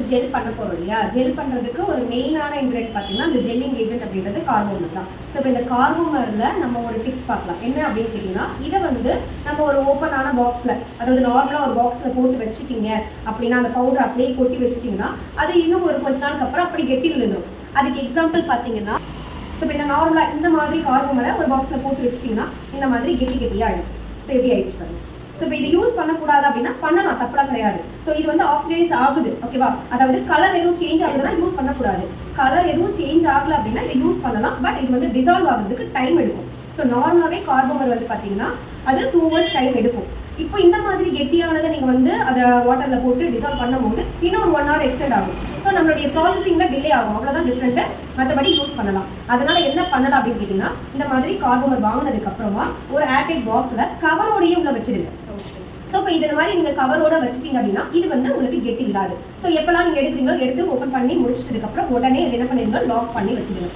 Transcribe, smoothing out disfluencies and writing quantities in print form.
Gel பண்ண போகிறோம் இல்லையா, ஜெல் பண்ணுறதுக்கு ஒரு மெயினான இன்கிரியன்ட் பார்த்தீங்கன்னா இந்த ஜெல்லிங் ஏஜென்ட் அப்படின்றது கார்போமர் தான். ஸோ இப்போ இந்த கார்போமரில் நம்ம ஒரு டிப்ஸ் பார்க்கலாம். என்ன அப்படின்னு கேட்டிங்கன்னா, இதை வந்து நம்ம ஒரு ஓப்பனான பாக்ஸில், அதாவது நார்மலாக ஒரு பாக்ஸில் போட்டு வச்சுட்டிங்க அப்படின்னா, அந்த பவுடர் அப்படியே கொட்டி வச்சுட்டிங்கன்னா அது இன்னும் ஒரு கொஞ்ச நாளுக்கு அப்புறம் அப்படி கெட்டி விழுந்துடும். அதுக்கு எக்ஸாம்பிள் பார்த்தீங்கன்னா, ஸோ இப்போ இந்த நார்மலாக இந்த மாதிரி கார்போமரை ஒரு பாக்ஸில் போட்டு வச்சுட்டிங்கன்னா இந்த மாதிரி கெட்டியாக ஆகிடும். ஸோ எப்படி ஆயிடுச்சு பாருங்க. ஸோ இப்போ இது யூஸ் பண்ணக்கூடாது அப்படின்னா பண்ணலாம், தப்பெல்லாம் கிடையாது. ஸோ இது வந்து ஆக்சிடைஸ் ஆகுது, ஓகேவா? அதாவது கலர் எதுவும் சேஞ்ச் ஆகுதுன்னா யூஸ் பண்ணக்கூடாது. கலர் எதுவும் சேஞ்ச் ஆகலை அப்படின்னா இதை யூஸ் பண்ணலாம். பட் இது வந்து டிசால்வ் ஆகிறதுக்கு டைம் எடுக்கும். ஸோ நார்மலாகவே கார்போமர் வந்து பார்த்தீங்கன்னா அது 2 hours டைம் எடுக்கும். இப்போ இந்த மாதிரி கெட்டியானதை நீங்கள் வந்து அதை வாட்டரில் போட்டு டிசால்வ் பண்ணும்போது இன்னும் ஒரு 1 hour எக்ஸ்டெண்ட் ஆகும். ஸோ நம்மளுடைய ப்ராசஸிங்கில் டிலே ஆகும், அவ்வளோதான் டிஃப்ரெண்ட்டு. மற்றபடி யூஸ் பண்ணலாம். அதனால் என்ன பண்ணலாம் அப்படின்னு கேட்டிங்கன்னா, இந்த மாதிரி கார்போமர் வாங்கினதுக்கப்புறமா ஒரு ஏர்டைட் பாக்ஸில் கவரோடையே உள்ள வச்சிடுங்க. ஸோ இப்போ இந்த மாதிரி நீங்கள் கவரோட வச்சுட்டீங்க அப்படின்னா இது வந்து உங்களுக்கு கெட்டி விடாது. ஸோ எப்போல்லாம் நீங்கள் எடுக்கிறீங்களோ எடுத்து ஓப்பன் பண்ணி முடிச்சிட்டதுக்கப்புறம் உடனே இது என்ன பண்ணிடுங்க, லாக் பண்ணி வச்சுடுங்க.